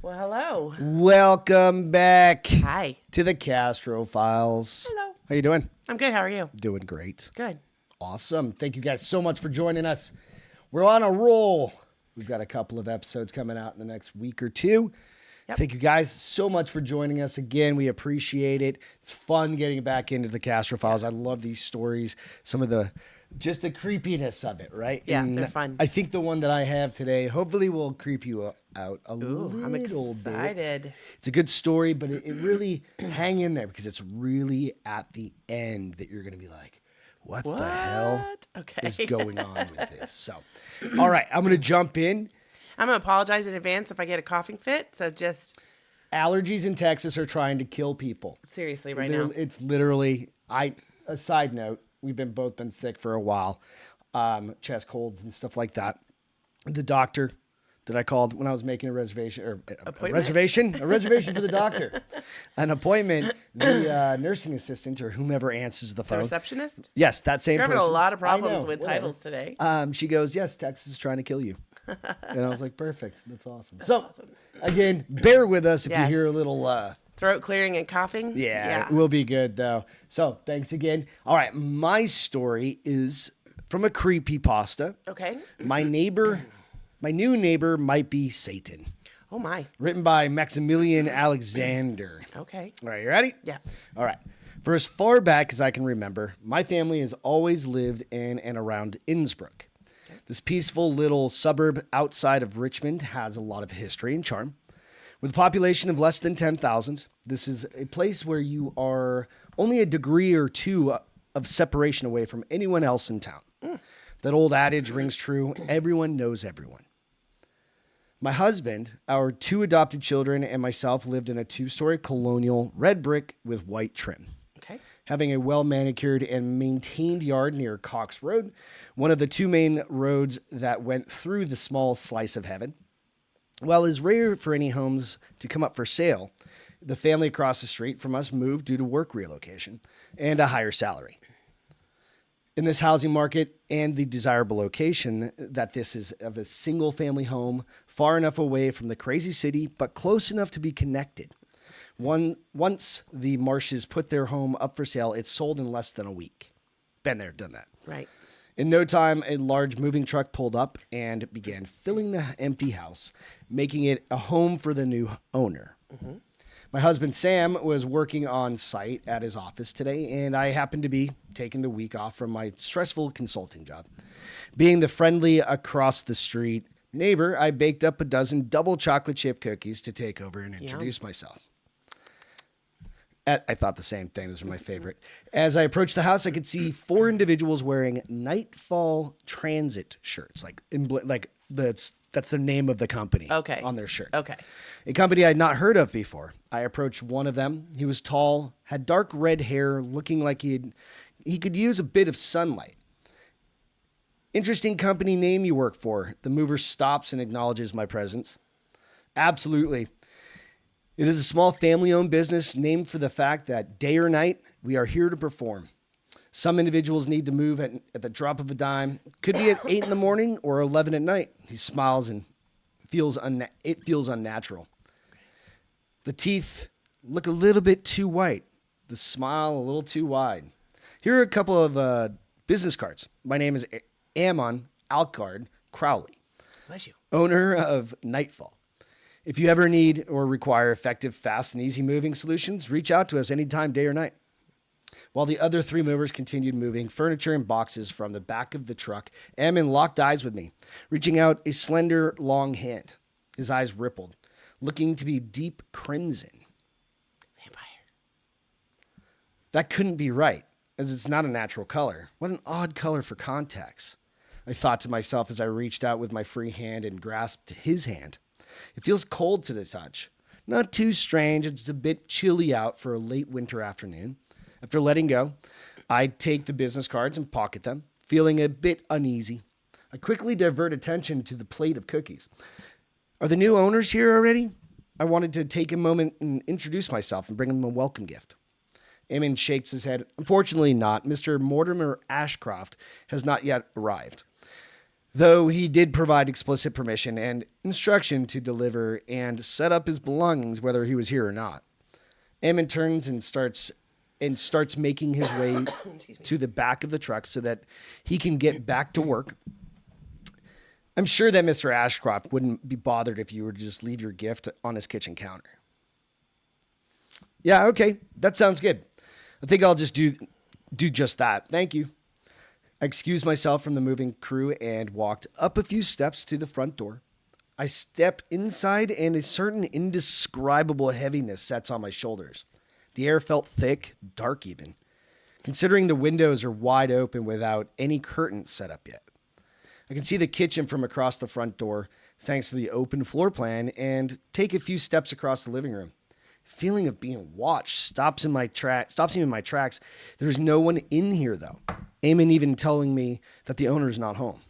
Well, hello. Welcome back Hi. to the Castro Files. Hello. How you doing? I'm good. How are you? Doing great. Good. Awesome. Thank you guys so much for joining us. We're on a roll. We've got a couple of episodes coming out in the next week or two. Yep. Thank you guys so much for joining us again. We appreciate it. It's fun getting back into the Castro Files. I love these stories. Some of the creepiness of it, right? Yeah, And they're fun. I think the one that I have today hopefully will creep you out a I'm little excited. bit. It's a good story, but it really hang in there because it's really at the end that you're going to be like, what the hell is going on with this? So, all right, I'm going to jump in. I'm going to apologize in advance if I get a coughing fit. So just Allergies in Texas are trying to kill people. seriously right now. It's literally, a side note, we've both been sick for a while, chest colds and stuff like that. The doctor that I called when I was making a reservation, or a reservation for the doctor, an appointment, the nursing assistant or whomever answers the phone. The receptionist? Yes, that same You're person. having a lot of problems I know, with whatever. titles today. She goes, yes, Texas is trying to kill you. And I was like, perfect. That's awesome. Again, bear with us if you hear a little... throat clearing and coughing? Yeah, we'll be good, though. So, thanks again. All right, my story is from a creepypasta. Okay. My new neighbor might be Satan. Oh, my. Written by Maximilian Alexander. Okay. All right, you ready? Yeah. All right. For as far back as I can remember, my family has always lived in and around Innsbruck. This peaceful little suburb outside of Richmond has a lot of history and charm. With a population of less than 10,000, this is a place where you are only a degree or two of separation away from anyone else in town. That old adage rings true. Everyone knows everyone. My husband, our two adopted children, and myself lived in a 2-story colonial red brick with white trim. Okay. Having a well-manicured and maintained yard near Cox Road, one of the two main roads that went through the small slice of heaven. While it is rare for any homes to come up for sale, the family across the street from us moved due to work relocation and a higher salary. In this housing market and the desirable location that this is of a single-family home, far enough away from the crazy city, but close enough to be connected. Once the Marshes put their home up for sale, it sold in less than a week. Been there, done that. Right. In no time, a large moving truck pulled up and began filling the empty house, making it a home for the new owner. Mm-hmm. My husband, Sam, was working on site at his office today, and I happened to be taking the week off from my stressful consulting job. Being the friendly across-the-street neighbor, I baked up a dozen double chocolate chip cookies to take over and introduce myself. I thought the same thing. Those are my favorite. As I approached the house, I could see 4 individuals wearing Nightfall Transit shirts. That's the name of the company on their shirt. Okay. A company I had not heard of before. I approached one of them. He was tall, had dark red hair, looking like he could use a bit of sunlight. Interesting company name you work for. The mover stops and acknowledges my presence. Absolutely. It is a small family-owned business named for the fact that day or night, we are here to perform. Some individuals need to move at the drop of a dime. Could be at 8 in the morning or 11 at night. He smiles and it feels unnatural. The teeth look a little bit too white. The smile a little too wide. Here are a couple of business cards. My name is Ammon Alcard Crowley. Bless you. Owner of Nightfall. If you ever need or require effective, fast, and easy moving solutions, reach out to us anytime, day or night. While the other 3 movers continued moving furniture and boxes from the back of the truck, Ammon locked eyes with me, reaching out a slender, long hand. His eyes rippled, looking to be deep crimson. Vampire. That couldn't be right, as it's not a natural color. What an odd color for contacts, I thought to myself as I reached out with my free hand and grasped his hand. It feels cold to the touch. Not too strange, it's a bit chilly out for a late winter afternoon. After letting go, I take the business cards and pocket them, feeling a bit uneasy. I quickly divert attention to the plate of cookies. Are the new owners here already? I wanted to take a moment and introduce myself and bring them a welcome gift. Eamon shakes his head. Unfortunately not. Mr. Mortimer Ashcroft has not yet arrived. though he did provide explicit permission and instruction to deliver and set up his belongings whether he was here or not. Eamon turns and starts making his way to the back of the truck so that he can get back to work. I'm sure that Mr. Ashcroft wouldn't be bothered if you were to just leave your gift on his kitchen counter. Yeah, okay, that sounds good. I think I'll just do just that. Thank you. I excused myself from the moving crew and walked up a few steps to the front door. I step inside and a certain indescribable heaviness sets on my shoulders. The air felt thick, dark even, considering the windows are wide open without any curtains set up yet. I can see the kitchen from across the front door, thanks to the open floor plan, and take a few steps across the living room. Feeling of being watched stops me in my tracks. There's no one in here, though. Eamon even telling me that the owner is not home.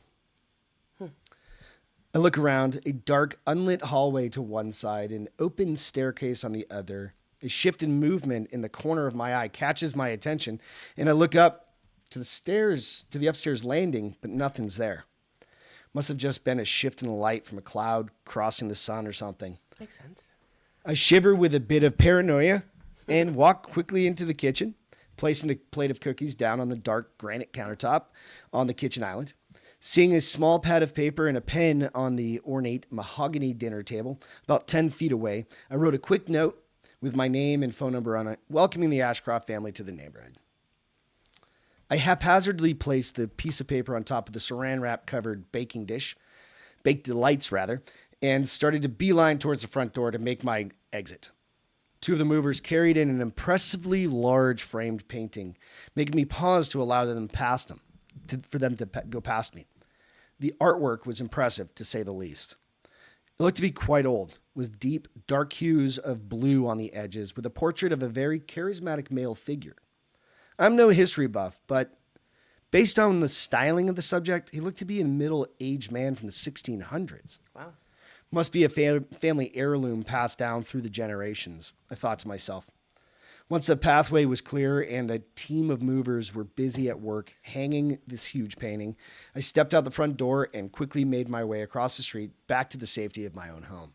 I look around, a dark, unlit hallway to one side, an open staircase on the other. A shift in movement in the corner of my eye catches my attention, and I look up to the upstairs landing, but nothing's there. Must have just been a shift in the light from a cloud crossing the sun or something. Makes sense. I shiver with a bit of paranoia and walk quickly into the kitchen, placing the plate of cookies down on the dark granite countertop on the kitchen island. Seeing a small pad of paper and a pen on the ornate mahogany dinner table about 10 feet away, I wrote a quick note with my name and phone number on it, welcoming the Ashcroft family to the neighborhood. I haphazardly placed the piece of paper on top of the saran wrap covered baked delights, and started to beeline towards the front door to make my exit. Two of the movers carried in an impressively large framed painting, making me pause to allow them for them to go past me. The artwork was impressive, to say the least. It looked to be quite old, with deep, dark hues of blue on the edges, with a portrait of a very charismatic male figure. I'm no history buff, but based on the styling of the subject, he looked to be a middle-aged man from the 1600s. Wow. Must be a family heirloom passed down through the generations, I thought to myself. Once the pathway was clear and the team of movers were busy at work hanging this huge painting, I stepped out the front door and quickly made my way across the street back to the safety of my own home.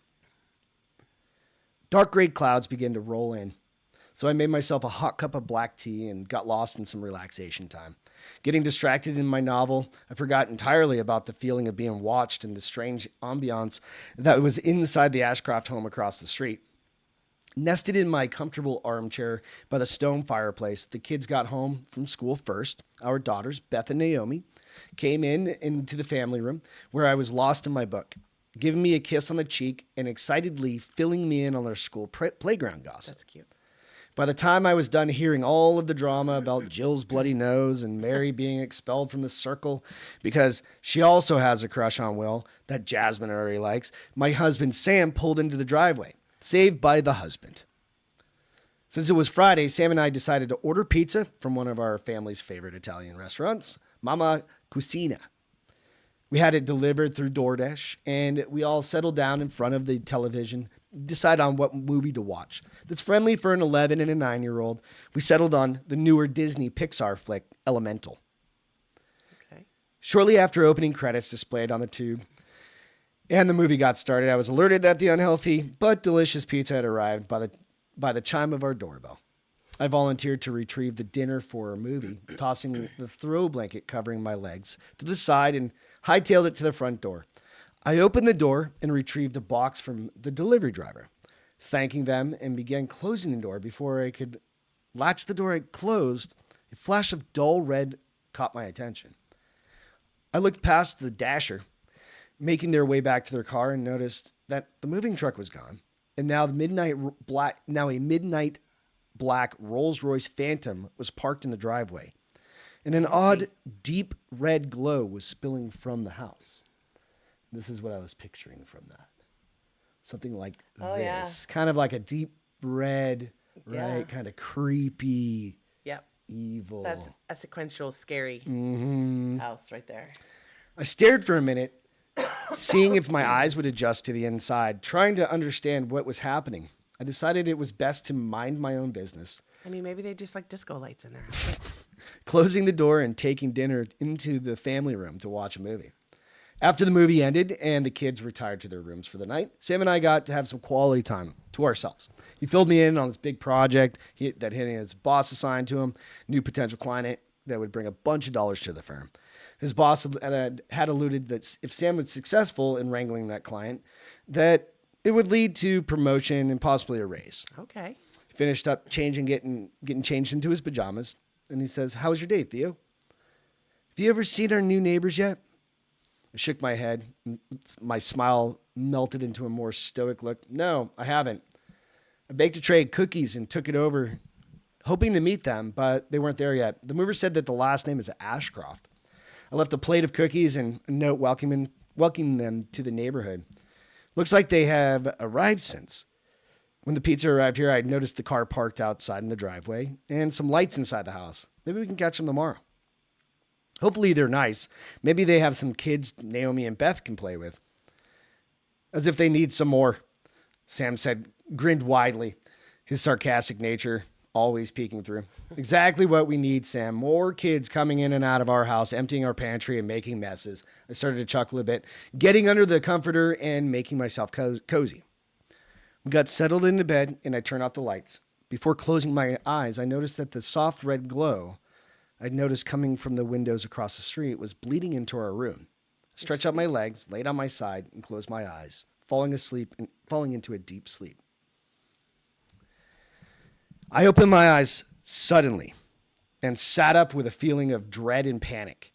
Dark gray clouds began to roll in, so I made myself a hot cup of black tea and got lost in some relaxation time. Getting distracted in my novel, I forgot entirely about the feeling of being watched and the strange ambiance that was inside the Ashcroft home across the street. Nested in my comfortable armchair by the stone fireplace, the kids got home from school first. Our daughters, Beth and Naomi, came into the family room where I was lost in my book, giving me a kiss on the cheek and excitedly filling me in on their school playground gossip. That's cute. By the time I was done hearing all of the drama about Jill's bloody nose and Mary being expelled from the circle because she also has a crush on Will that Jasmine already likes, my husband Sam pulled into the driveway, saved by the husband. Since it was Friday, Sam and I decided to order pizza from one of our family's favorite Italian restaurants, Mama Cucina. We had it delivered through DoorDash, and we all settled down in front of the television, decide on what movie to watch. That's friendly for an 11 and a 9-year-old. We settled on the newer Disney Pixar flick, Elemental. Okay. Shortly after opening credits displayed on the tube, and the movie got started, I was alerted that the unhealthy but delicious pizza had arrived by the chime of our doorbell. I volunteered to retrieve the dinner for a movie, tossing the throw blanket covering my legs to the side and hightailed it to the front door. I opened the door and retrieved a box from the delivery driver, thanking them and began closing the door. Before I could latch the door, I closed. A flash of dull red caught my attention. I looked past the dasher, making their way back to their car, and noticed that the moving truck was gone. And now a midnight black Rolls-Royce Phantom was parked in the driveway. And an odd, deep red glow was spilling from the house. This is what I was picturing from that. Something like this. Yeah. Kind of like a deep red, Yeah. right? Kind of creepy, Yep. evil. That's a sequential, scary house right there. I stared for a minute, seeing if my eyes would adjust to the inside, trying to understand what was happening. I decided it was best to mind my own business. I mean, maybe they just like disco lights in there. Closing the door and taking dinner into the family room to watch a movie. After the movie ended and the kids retired to their rooms for the night, Sam and I got to have some quality time to ourselves. He filled me in on this big project that his boss assigned to him, new potential client that would bring a bunch of dollars to the firm. His boss had alluded that if Sam was successful in wrangling that client, that it would lead to promotion and possibly a raise. Okay. He finished up getting changed into his pajamas, and he says, "How was your day, Theo? Have you ever seen our new neighbors yet?" I shook my head. My smile melted into a more stoic look. "No, I haven't. I baked a tray of cookies and took it over, hoping to meet them, but they weren't there yet. The mover said that the last name is Ashcroft. I left a plate of cookies and a note welcoming them to the neighborhood. Looks like they have arrived since. When the pizza arrived here, I noticed the car parked outside in the driveway and some lights inside the house. Maybe we can catch them tomorrow. Hopefully they're nice. Maybe they have some kids Naomi and Beth can play with. As if they need some more," Sam said, grinned widely, his sarcastic nature always peeking through. "Exactly what we need, Sam. More kids coming in and out of our house, emptying our pantry and making messes." I started to chuckle a bit, getting under the comforter and making myself cozy. We got settled into bed and I turned off the lights. Before closing my eyes, I noticed that the soft red glow I'd noticed coming from the windows across the street was bleeding into our room. I stretched out my legs, laid on my side, and closed my eyes, falling into a deep sleep. I opened my eyes suddenly and sat up with a feeling of dread and panic.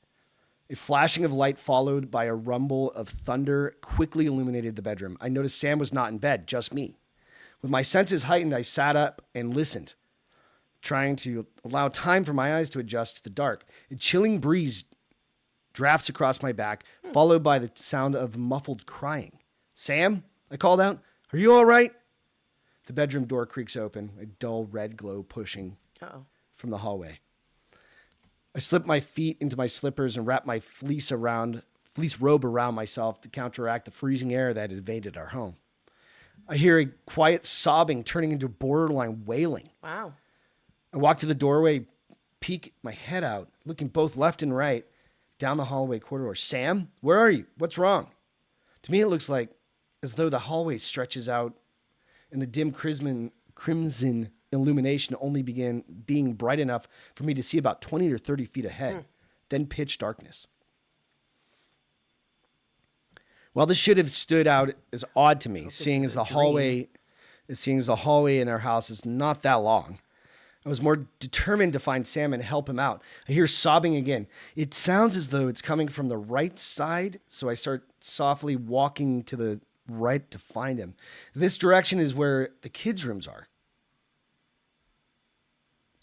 A flashing of light followed by a rumble of thunder quickly illuminated the bedroom. I noticed Sam was not in bed, just me. With my senses heightened, I sat up and listened, trying to allow time for my eyes to adjust to the dark. A chilling breeze drafts across my back, followed by the sound of muffled crying. "Sam?" I called out. "Are you all right?" The bedroom door creaks open, a dull red glow pushing from the hallway. I slipped my feet into my slippers and wrapped my fleece robe around myself to counteract the freezing air that had invaded our home. I hear a quiet sobbing turning into borderline wailing. Wow. I walk to the doorway, peek my head out, looking both left and right down the hallway corridor. "Sam, where are you? What's wrong?" To me, it looks like as though the hallway stretches out and the dim crimson illumination only began being bright enough for me to see about 20 or 30 feet ahead, then pitch darkness. While this should have stood out as odd to me, seeing as the hallway in our house is not that long, I was more determined to find Sam and help him out. I hear sobbing again. It sounds as though it's coming from the right side, so I start softly walking to the right to find him. This direction is where the kids' rooms are.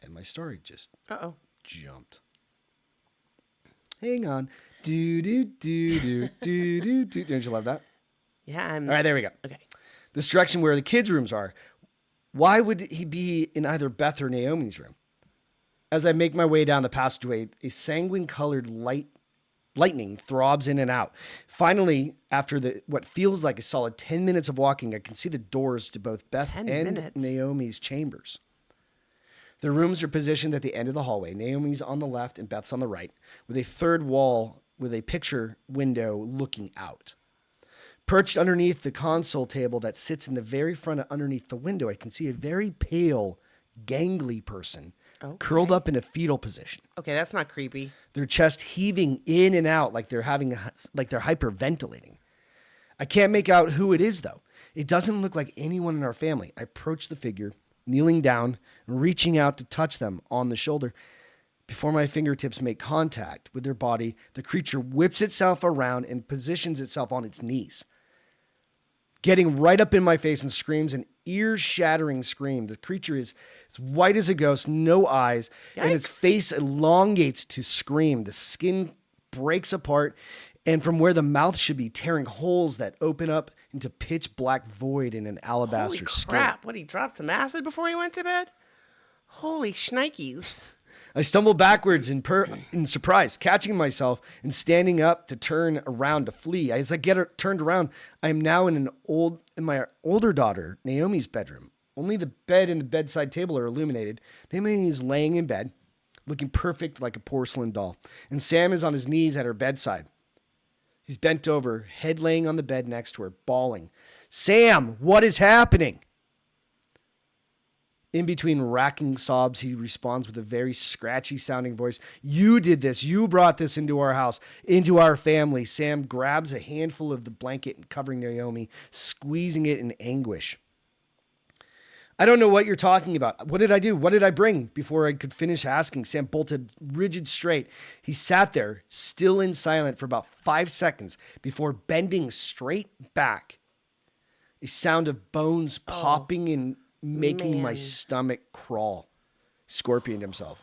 And my story just jumped. Hang on. Do do do do do do do. Don't you love that? Yeah, All right, there we go. Okay. This direction where the kids' rooms are. Why would he be in either Beth or Naomi's room? As I make my way down the passageway, a sanguine-colored lightning throbs in and out. Finally, after what feels like a solid 10 minutes of walking, I can see the doors to both Beth and Naomi's chambers. The rooms are positioned at the end of the hallway. Naomi's on the left and Beth's on the right, with a third wall with a picture window looking out. Perched underneath the console table that sits in the very front underneath the window, I can see a very pale, gangly person curled up in a fetal position. Okay, that's not creepy. Their chest heaving in and out like they're hyperventilating. I can't make out who it is, though. It doesn't look like anyone in our family. I approach the figure, kneeling down and reaching out to touch them on the shoulder. Before my fingertips make contact with their body, the creature whips itself around and positions itself on its knees, getting right up in my face and screams an ear-shattering scream. The creature is as white as a ghost, no eyes, and its face elongates to scream. The skin breaks apart, and from where the mouth should be, tearing holes that open up into pitch black void in an alabaster skin. Holy crap. What, he dropped some acid before he went to bed? Holy shnikes. I stumble backwards in surprise, catching myself and standing up to turn around to flee. As I get turned around, I am now in my older daughter, Naomi's bedroom. Only the bed and the bedside table are illuminated. Naomi is laying in bed, looking perfect like a porcelain doll, and Sam is on his knees at her bedside. He's bent over, head laying on the bed next to her, bawling. Sam, what is happening? In between racking sobs, he responds with a very scratchy sounding voice. You did this. You brought this into our house, into our family. Sam grabs a handful of the blanket covering Naomi, squeezing it in anguish. I don't know what you're talking about. What did I do? What did I bring? Before I could finish asking, Sam bolted rigid straight. He sat there, still and silent, for about 5 seconds before bending straight back. A sound of bones popping and making my stomach crawl. Scorpioned himself.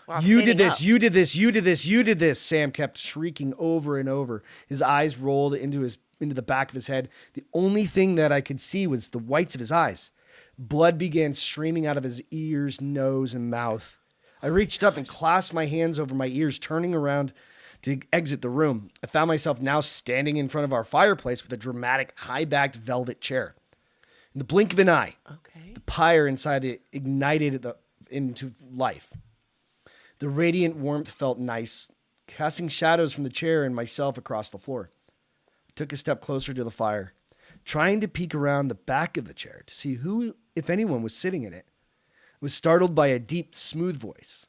While You did standing this, up. you did this, you did this, you did this, Sam kept shrieking over and over. His eyes rolled into the back of his head. The only thing that I could see was the whites of his eyes. Blood began streaming out of his ears, nose, and mouth. I reached up and clasped my hands over my ears, turning around to exit the room. I found myself now standing in front of our fireplace with a dramatic, high-backed velvet chair. In the blink of an eye, Okay. the pyre inside it ignited into life. The radiant warmth felt nice, casting shadows from the chair and myself across the floor. I took a step closer to the fire, trying to peek around the back of the chair to see who, if anyone, was sitting in it. I was startled by a deep, smooth voice.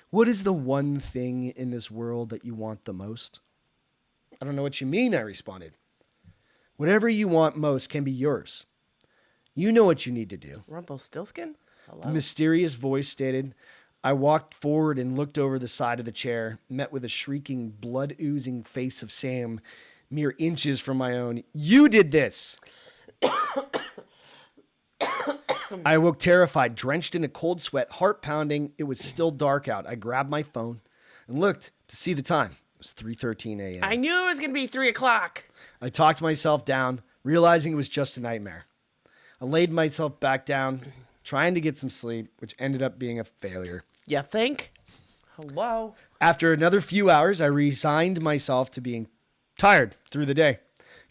What is the one thing in this world that you want the most? I don't know what you mean, I responded. Whatever you want most can be yours. You know what you need to do. Rumpelstiltskin? Hello? The mysterious voice stated. I walked forward and looked over the side of the chair, met with a shrieking, blood-oozing face of Sam, mere inches from my own. You did this! I awoke terrified, drenched in a cold sweat, heart pounding. It was still dark out. I grabbed my phone and looked to see the time. It was 3:13 a.m. I knew it was going to be 3 o'clock. I talked myself down, realizing it was just a nightmare. I laid myself back down, trying to get some sleep, which ended up being a failure. You think? Hello? After another few hours, I resigned myself to being tired through the day.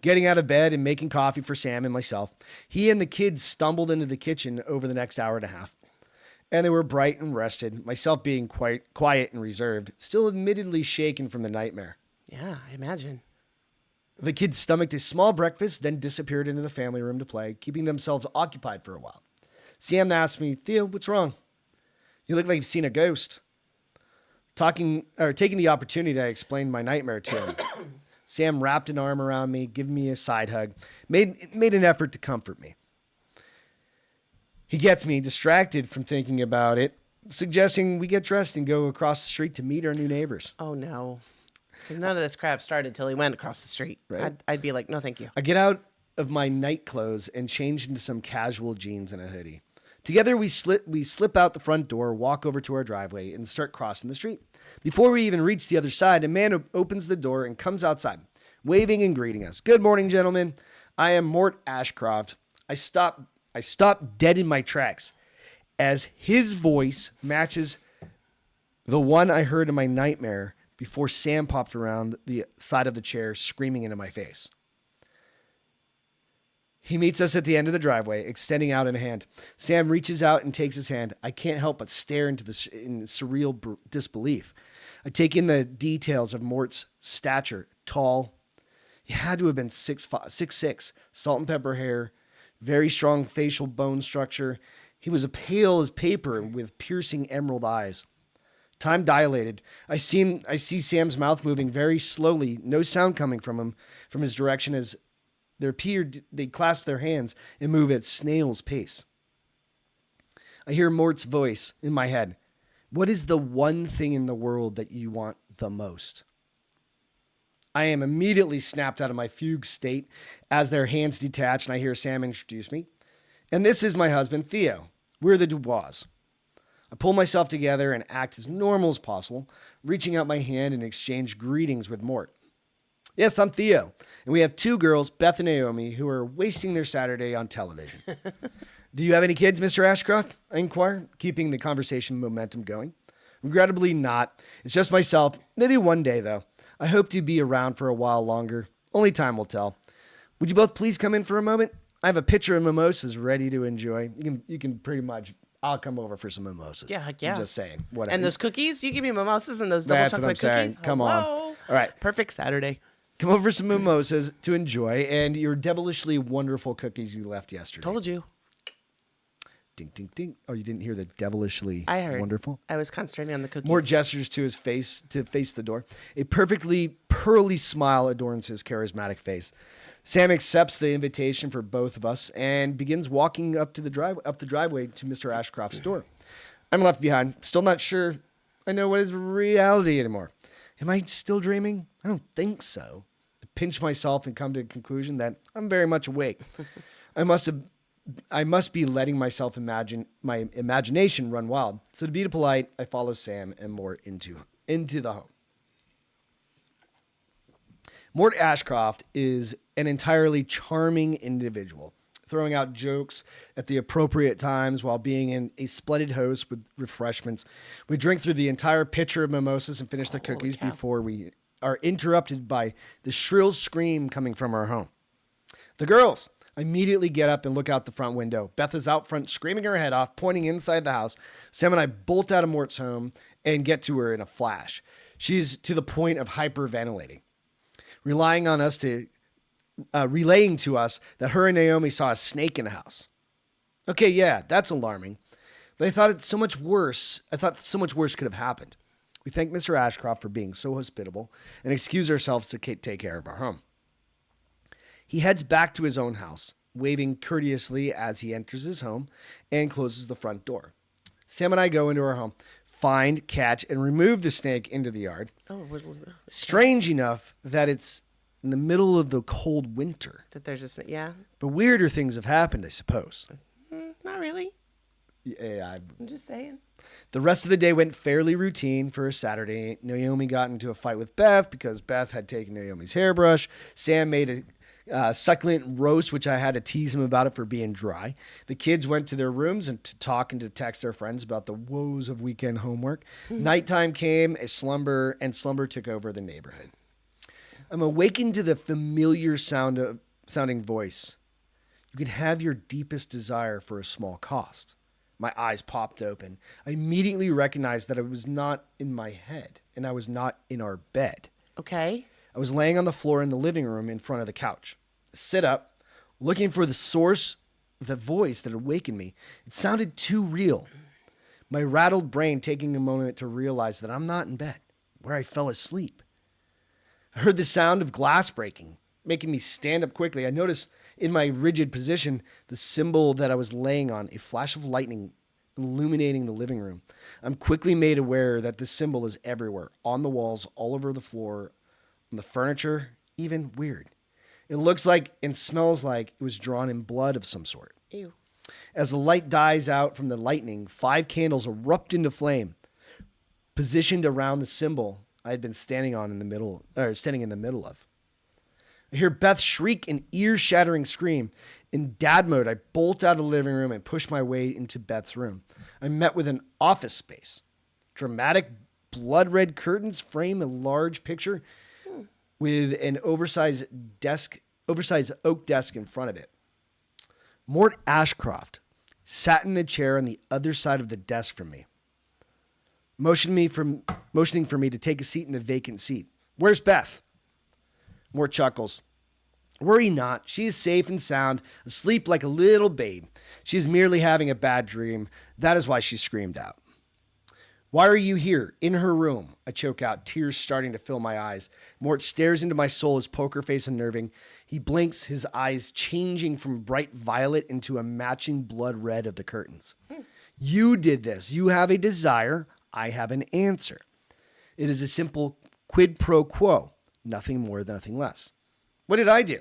Getting out of bed and making coffee for Sam and myself, he and the kids stumbled into the kitchen over the next hour and a half. And they were bright and rested, myself being quite quiet and reserved, still admittedly shaken from the nightmare. Yeah, I imagine. The kids stomached a small breakfast, then disappeared into the family room to play, keeping themselves occupied for a while. Sam asked me, Theo, what's wrong? You look like you've seen a ghost. Taking the opportunity, I explained my nightmare to him. Sam wrapped an arm around me, giving me a side hug, made an effort to comfort me. He gets me distracted from thinking about it, suggesting we get dressed and go across the street to meet our new neighbors. Oh, no. Because none of this crap started till he went across the street. Right. I'd be like, no, thank you. I get out of my night clothes and change into some casual jeans and a hoodie. Together, we slip out the front door, walk over to our driveway, and start crossing the street. Before we even reach the other side, a man opens the door and comes outside, waving and greeting us. Good morning, gentlemen. I am Mort Ashcroft. I stop dead in my tracks as his voice matches the one I heard in my nightmare before Sam popped around the side of the chair, screaming into my face. He meets us at the end of the driveway, extending out a hand. Sam reaches out and takes his hand. I can't help but stare into in surreal disbelief. I take in the details of Mort's stature. Tall. He had to have been 6'6", salt and pepper hair, very strong facial bone structure. He was pale as paper with piercing emerald eyes. Time dilated. I see Sam's mouth moving very slowly, no sound coming from his direction as they clasp their hands and move at snail's pace. I hear Mort's voice in my head. What is the one thing in the world that you want the most? I am immediately snapped out of my fugue state as their hands detach and I hear Sam introduce me. And this is my husband, Theo. We're the Dubois. I pull myself together and act as normal as possible, reaching out my hand and exchange greetings with Mort. Yes, I'm Theo, and we have 2 girls, Beth and Naomi, who are wasting their Saturday on television. Do you have any kids, Mr. Ashcroft? I inquire, keeping the conversation momentum going. Regrettably not. It's just myself. Maybe one day, though. I hope to be around for a while longer. Only time will tell. Would you both please come in for a moment? I have a pitcher of mimosas ready to enjoy. You can pretty much... I'll come over for some mimosas. Yeah, heck yeah. I'm just saying. Whatever. And those cookies? You give me mimosas and those double That's what chocolate I'm saying. cookies? Come on. Hello? All right. Perfect Saturday. Come over some mimosas to enjoy and your devilishly wonderful cookies you left yesterday. Told you. Ding, ding, ding. Oh, you didn't hear the devilishly I heard. wonderful? I was concentrating on the cookies. More gestures to his face to face the door. A perfectly pearly smile adorns his charismatic face. Sam accepts the invitation for both of us and begins walking up the driveway to Mr. Ashcroft's door. I'm left behind, still not sure I know what is reality anymore. Am I still dreaming? I don't think so. I pinch myself and come to the conclusion that I'm very much awake. I must be letting myself my imagination run wild. So to be polite, I follow Sam and Mort into the home. Mort Ashcroft is an entirely charming individual, throwing out jokes at the appropriate times while being a splendid host with refreshments. We drink through the entire pitcher of mimosas and finish the cookies before we are interrupted by the shrill scream coming from our home. The girls immediately get up and look out the front window. Beth is out front screaming her head off, pointing inside the house. Sam and I bolt out of Mort's home and get to her in a flash. She's to the point of hyperventilating, relaying to us that her and Naomi saw a snake in the house. Okay, yeah, that's alarming. But I thought so much worse could have happened. We thank Mr. Ashcroft for being so hospitable and excuse ourselves to take care of our home. He heads back to his own house, waving courteously as he enters his home and closes the front door. Sam and I go into our home, find, catch, and remove the snake into the yard. Oh, Strange enough that it's in the middle of the cold winter. that there's just yeah. But weirder things have happened, I suppose. Not really. Yeah, I'm just saying. The rest of the day went fairly routine for a Saturday. Naomi got into a fight with Beth because Beth had taken Naomi's hairbrush. Sam made a succulent roast, which I had to tease him about it for being dry. The kids went to their rooms and to talk and to text their friends about the woes of weekend homework. Nighttime came, slumber took over the neighborhood. I'm awakened to the familiar sounding voice. You can have your deepest desire for a small cost. My eyes popped open. I immediately recognized that I was not in my head, and I was not in our bed. Okay. I was laying on the floor in the living room in front of the couch. I sit up, looking for the source of the voice that awakened me. It sounded too real. My rattled brain taking a moment to realize that I'm not in bed, where I fell asleep. I heard the sound of glass breaking, making me stand up quickly. I noticed in my rigid position the symbol that I was laying on, a flash of lightning illuminating the living room. I'm quickly made aware that the symbol is everywhere, on the walls, all over the floor, on the furniture, even weird. It looks like and smells like it was drawn in blood of some sort. Ew. As the light dies out from the lightning, 5 candles erupt into flame, positioned around the symbol I had been standing in the middle of. I hear Beth shriek an ear-shattering scream. In dad mode, I bolt out of the living room and push my way into Beth's room. I'm met with an office space. Dramatic blood-red curtains frame a large picture with an oversized oak desk in front of it. Mort Ashcroft sat in the chair on the other side of the desk from me, motioning for me to take a seat in the vacant seat. Where's Beth? Mort chuckles. Worry not. She is safe and sound, asleep like a little babe. She is merely having a bad dream. That is why she screamed out. Why are you here? In her room. I choke out, tears starting to fill my eyes. Mort stares into my soul, his poker face unnerving. He blinks, his eyes changing from bright violet into a matching blood red of the curtains. You did this. You have a desire. I have an answer. It is a simple quid pro quo. Nothing more, nothing less. What did I do?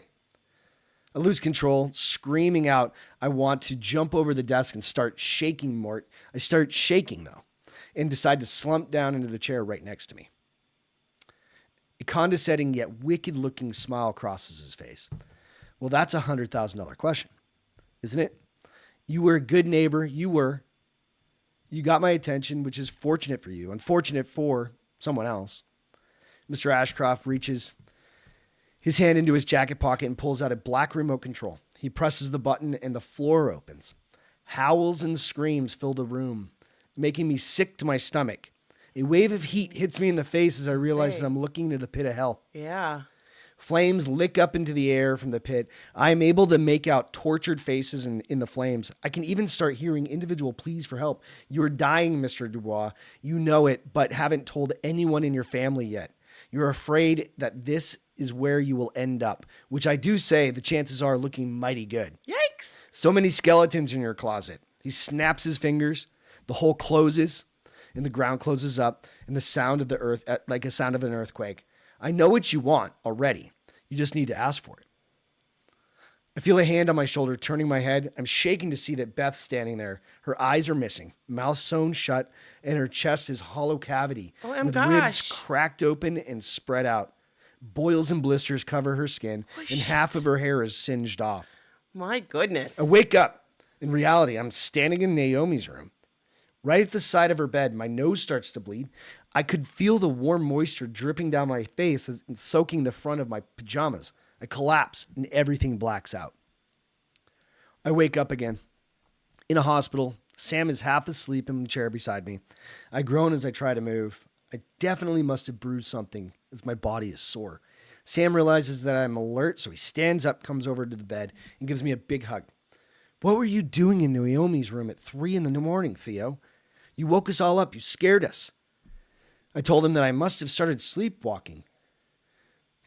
I lose control, screaming out. I want to jump over the desk and start shaking Mort. I start shaking, though, and decide to slump down into the chair right next to me. A condescending yet wicked-looking smile crosses his face. Well, that's a $100,000 question, isn't it? You were a good neighbor. You were. You got my attention, which is fortunate for you, unfortunate for someone else. Mr. Ashcroft reaches his hand into his jacket pocket and pulls out a black remote control. He presses the button and the floor opens. Howls and screams fill the room, making me sick to my stomach. A wave of heat hits me in the face as I realize that I'm looking into the pit of hell. Yeah. Flames lick up into the air from the pit. I am able to make out tortured faces in the flames. I can even start hearing individual pleas for help. You're dying, Mr. Dubois. You know it, but haven't told anyone in your family yet. You're afraid that this is where you will end up, which I do say the chances are looking mighty good. Yikes. So many skeletons in your closet. He snaps his fingers. The hole closes, and the ground closes up, and the sound of the earth, like a sound of an earthquake. I know what you want already. You just need to ask for it. I feel a hand on my shoulder, turning my head. I'm shaking to see that Beth's standing there. Her eyes are missing, mouth sewn shut, and her chest is hollow cavity with ribs cracked open and spread out. Boils and blisters cover her skin, and half of her hair is singed off. My goodness. I wake up. In reality, I'm standing in Naomi's room. Right at the side of her bed, my nose starts to bleed. I could feel the warm moisture dripping down my face and soaking the front of my pajamas. I collapse and everything blacks out. I wake up again. In a hospital, Sam is half asleep in the chair beside me. I groan as I try to move. I definitely must have bruised something as my body is sore. Sam realizes that I'm alert, so he stands up, comes over to the bed, and gives me a big hug. What were you doing in Naomi's room at 3 a.m, Theo? You woke us all up. You scared us. I told him that I must have started sleepwalking,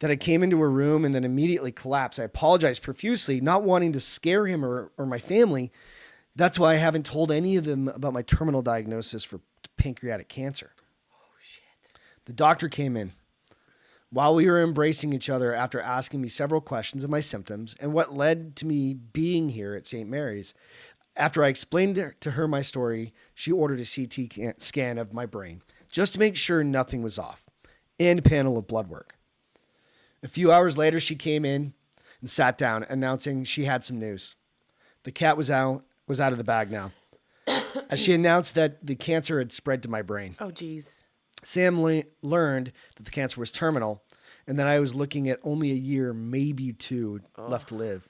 that I came into her room and then immediately collapsed. I apologized profusely, not wanting to scare him or my family. That's why I haven't told any of them about my terminal diagnosis for pancreatic cancer. Oh, shit. The doctor came in. While we were embracing each other after asking me several questions of my symptoms and what led to me being here at St. Mary's, after I explained to her my story, she ordered a CT scan of my brain just to make sure nothing was off and a panel of blood work. A few hours later, she came in and sat down, announcing she had some news. The cat was out of the bag now, as she announced that the cancer had spread to my brain. Oh, geez. Sam learned that the cancer was terminal and that I was looking at only a year, maybe 2, left to live.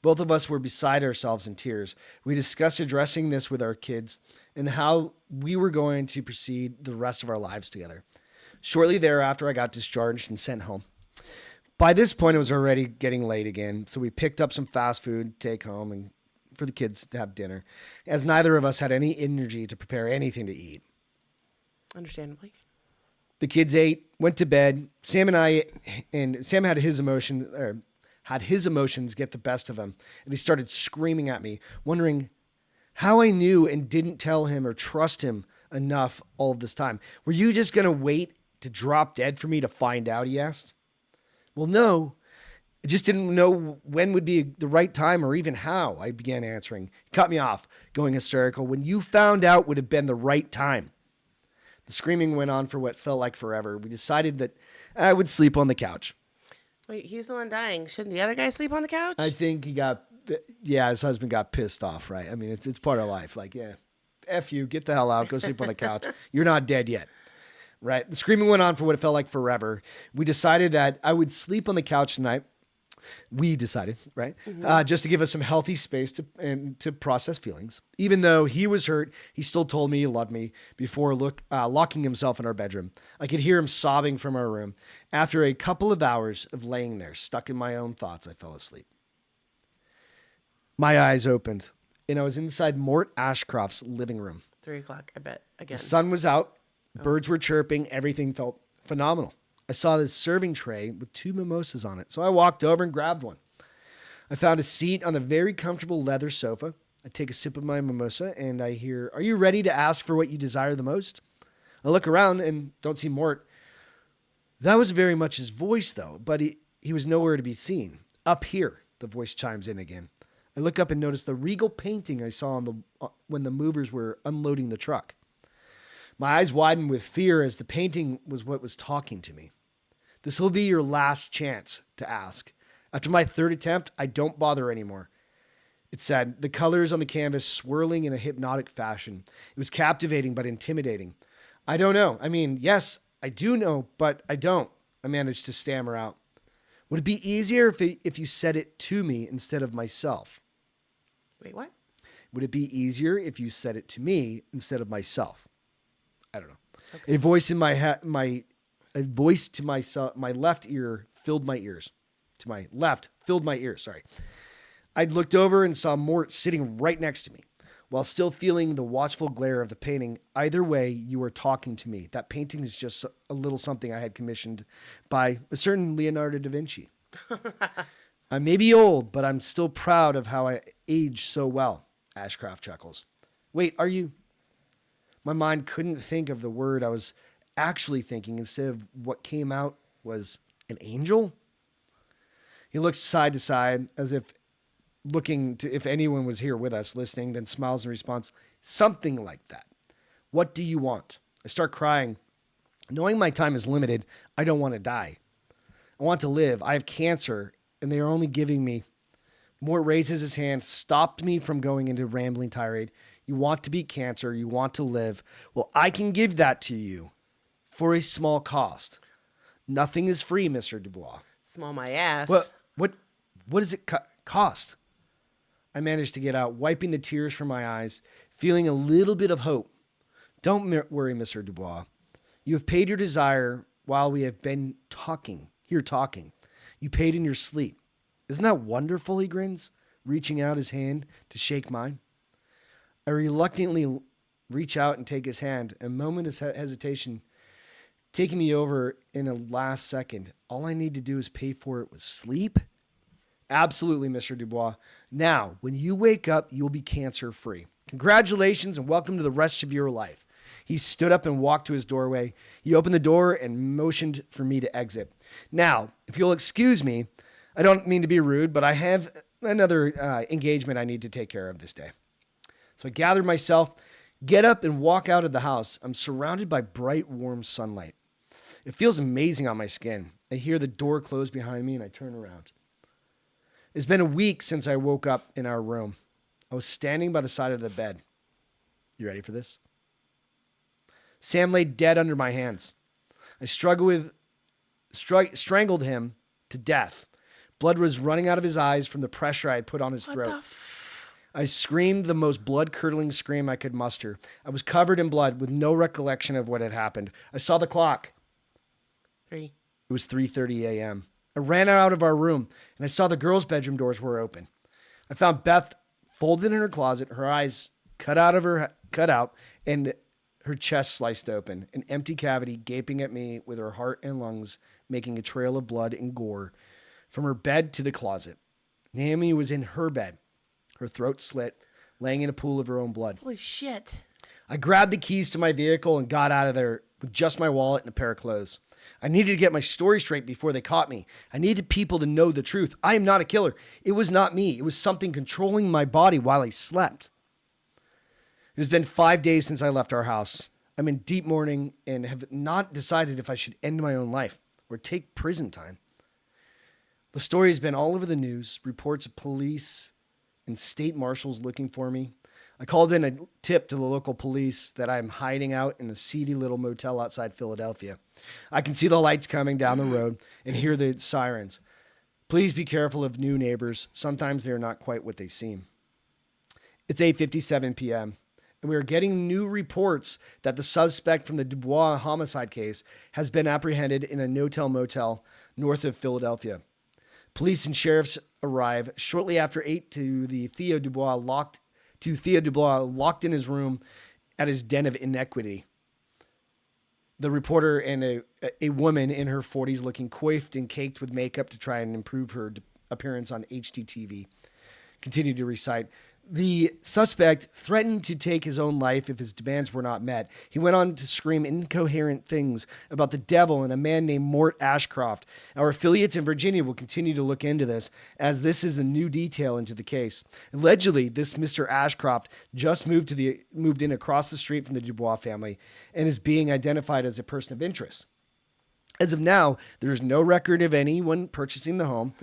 Both of us were beside ourselves in tears. We discussed addressing this with our kids and how we were going to proceed the rest of our lives together. Shortly thereafter, I got discharged and sent home. By this point, it was already getting late again, so we picked up some fast food to take home and for the kids to have dinner, as neither of us had any energy to prepare anything to eat. Understandably. The kids ate, went to bed. Sam had his emotions get the best of him, and he started screaming at me, wondering how I knew and didn't tell him or trust him enough all of this time. Were you just going to wait to drop dead for me to find out, he asked. Well, no. I just didn't know when would be the right time or even how, I began answering. He cut me off, going hysterical. When you found out would have been the right time. The screaming went on for what felt like forever. We decided that I would sleep on the couch. Wait, he's the one dying. Shouldn't the other guy sleep on the couch? I think his husband got pissed off, right? I mean, it's part of life. Like, yeah, F you, get the hell out, go sleep on the couch. You're not dead yet, right? The screaming went on for what it felt like forever. We decided that I would sleep on the couch tonight. We decided, right? Just to give us some healthy space to process feelings. Even though he was hurt, he still told me he loved me before locking himself in our bedroom. I could hear him sobbing from our room. After a couple of hours of laying there, stuck in my own thoughts, I fell asleep. My eyes opened, and I was inside Mort Ashcroft's living room. 3:00, I bet, again. The sun was out. Birds were chirping. Everything felt phenomenal. I saw this serving tray with 2 mimosas on it, so I walked over and grabbed one. I found a seat on the very comfortable leather sofa. I take a sip of my mimosa, and I hear, "Are you ready to ask for what you desire the most?" I look around and don't see Mort. That was very much his voice, though, but he was nowhere to be seen. Up here, the voice chimes in again. I look up and notice the regal painting I saw when the movers were unloading the truck. My eyes widened with fear as the painting was what was talking to me. This will be your last chance to ask. After my 3rd attempt, I don't bother anymore. It said, the colors on the canvas swirling in a hypnotic fashion. It was captivating but intimidating. I don't know. I mean, yes, I do know, but I don't. I managed to stammer out. Would it be easier if you said it to me instead of myself? Wait, what? Would it be easier if you said it to me instead of myself? I don't know. Okay. A voice in my head, my voice to myself, my left ear filled my ears. To my left filled my ears, sorry. I'd looked over and saw Mort sitting right next to me. While still feeling the watchful glare of the painting, either way, you are talking to me. That painting is just a little something I had commissioned by a certain Leonardo da Vinci. I may be old, but I'm still proud of how I aged so well, Ashcraft chuckles. Wait, are you? My mind couldn't think of the word I was actually thinking. Instead of what came out was an angel? He looks side to side as if looking to if anyone was here with us listening, then smiles in response. Something like that. What do you want? I start crying. Knowing my time is limited, I don't want to die. I want to live. I have cancer, and they are only giving me. Mort raises his hand, stopped me from going into rambling tirade. You want to beat cancer. You want to live. Well, I can give that to you for a small cost. Nothing is free, Mr. Dubois. Small my ass. What does it cost? I managed to get out, wiping the tears from my eyes, feeling a little bit of hope. Don't worry, Mr. Dubois. You have paid your desire while we have been talking. You paid in your sleep. Isn't that wonderful, he grins, reaching out his hand to shake mine. I reluctantly reach out and take his hand, a moment of hesitation taking me over in a last second. All I need to do is pay for it with sleep? Absolutely, Mr. Dubois. Now, when you wake up, you'll be cancer-free. Congratulations and welcome to the rest of your life. He stood up and walked to his doorway. He opened the door and motioned for me to exit. Now, if you'll excuse me, I don't mean to be rude, but I have another engagement I need to take care of this day. So I gather myself, get up and walk out of the house. I'm surrounded by bright, warm sunlight. It feels amazing on my skin. I hear the door close behind me and I turn around. It's been a week since I woke up in our room. I was standing by the side of the bed. You ready for this? Sam lay dead under my hands. I strangled him to death. Blood was running out of his eyes from the pressure I had put on his throat. I screamed the most blood-curdling scream I could muster. I was covered in blood with no recollection of what had happened. I saw the clock. 3. It was 3:30 a.m. I ran out of our room, and I saw the girls' bedroom doors were open. I found Beth folded in her closet, her eyes cut out, and her chest sliced open, an empty cavity gaping at me with her heart and lungs making a trail of blood and gore from her bed to the closet. Naomi was in her bed, her throat slit, laying in a pool of her own blood. Holy shit. I grabbed the keys to my vehicle and got out of there with just my wallet and a pair of clothes. I needed to get my story straight before they caught me. I needed people to know the truth. I am not a killer. It was not me. It was something controlling my body while I slept. It has been 5 days since I left our house. I'm in deep mourning and have not decided if I should end my own life or take prison time. The story has been all over the news, reports of police and state marshals looking for me. I called in a tip to the local police that I'm hiding out in a seedy little motel outside Philadelphia. I can see the lights coming down the road and hear the sirens. Please be careful of new neighbors. Sometimes they're not quite what they seem. It's 8:57 p.m. and we are getting new reports that the suspect from the Dubois homicide case has been apprehended in a no-tell-motel north of Philadelphia. Police and sheriffs arrive shortly after 8 to Theo Dubois locked in his room at his den of iniquity. The reporter and a woman in her 40s looking coiffed and caked with makeup to try and improve her appearance on HDTV continue to recite. The suspect threatened to take his own life if his demands were not met. He went on to scream incoherent things about the devil and a man named Mort Ashcroft. Our affiliates in Virginia will continue to look into this, as this is a new detail into the case. Allegedly, this Mr. Ashcroft just moved in across the street from the Dubois family and is being identified as a person of interest. As of now, there is no record of anyone purchasing the home,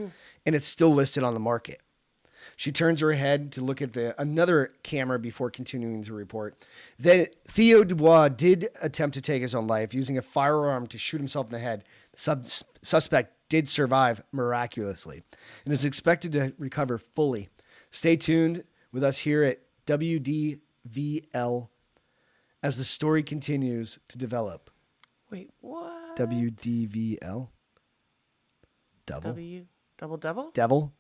and it's still listed on the market. She turns her head to look at another camera before continuing to report. Theo Dubois did attempt to take his own life using a firearm to shoot himself in the head. The suspect did survive miraculously and is expected to recover fully. Stay tuned with us here at WDVL as the story continues to develop. Wait, what? WDVL? Devil. Double devil? Devil.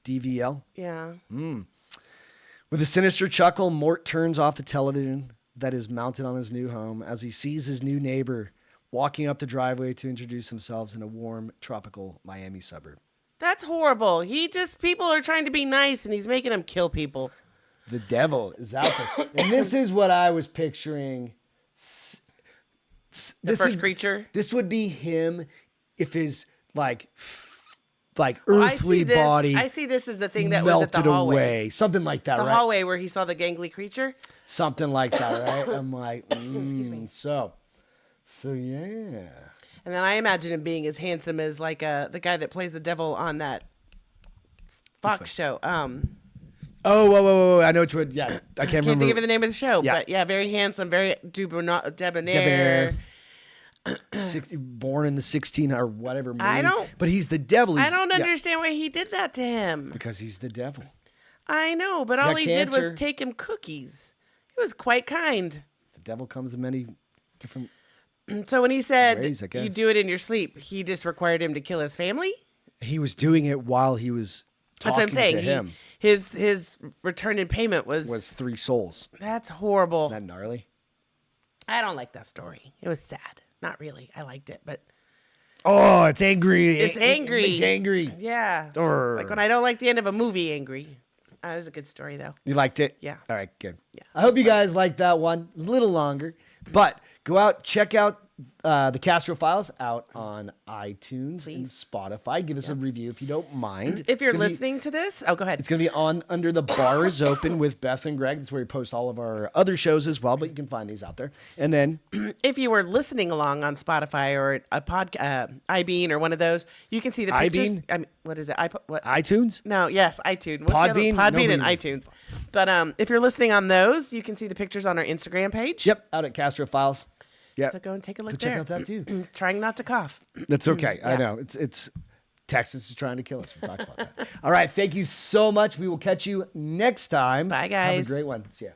DVL. Yeah. With a sinister chuckle, Mort turns off the television that is mounted on his new home as he sees his new neighbor walking up the driveway to introduce themselves in a warm, tropical Miami suburb. That's horrible. People are trying to be nice and he's making them kill people. The devil is out there. And this is what I was picturing. The first creature? This would be him if his Well, earthly body I see this as the thing that was at the melted hallway. away. Something like that, The right? hallway where he saw the gangly creature. Something like that, right? I'm like, Excuse me. So yeah. And then I imagine him being as handsome as the guy that plays the devil on that Fox show. Oh, whoa. I know which one. Yeah, I can't Can't remember. think of the name of the show, Yeah. but yeah, very handsome, very debonair. Debonair. Born in the 16 or whatever movie. I don't- But he's the devil. I don't understand why he did that to him. Because he's the devil. I know, but all Got he did was cancer. take him cookies. He was quite kind. The devil comes in many different... So when he said Ways, I you guess. do it in your sleep, he just required him to kill his family? He was doing it while he was That's talking what I'm saying. to him. His return in payment Was 3 souls. That's horrible. Isn't that gnarly? I don't like that story. It was sad. Not really. I liked it, but Oh, it's angry. it's angry. It's angry. Yeah. Urgh. Like when I don't like the end of a movie, angry. It was a good story though. You liked it? Yeah. All right, good. Yeah, I hope you guys liked that one. It was a little longer, but go out, check out the Castro Files out on iTunes and Spotify. Give us a review if you don't mind. If you're It's gonna be- listening to this, go ahead. It's going to be on Under the Bar is Open with Beth and Greg. That's where we post all of our other shows as well, but you can find these out there. And then If you were listening along on Spotify or a iBean or one of those, you can see the pictures. iBean? I mean, what is it? What? iTunes. No, yes, iTunes. What's the other- Podbean? Podbean and Nobody- iTunes. But if you're listening on those, you can see the pictures on our Instagram page. Yep, out at Castro Files. Yep. So go and take a look Go there. check out that too. Trying not to cough. That's okay. I know. It's Texas is trying to kill us. We talked about that. All right. Thank you so much. We will catch you next time. Bye, Have guys. a great one. See ya.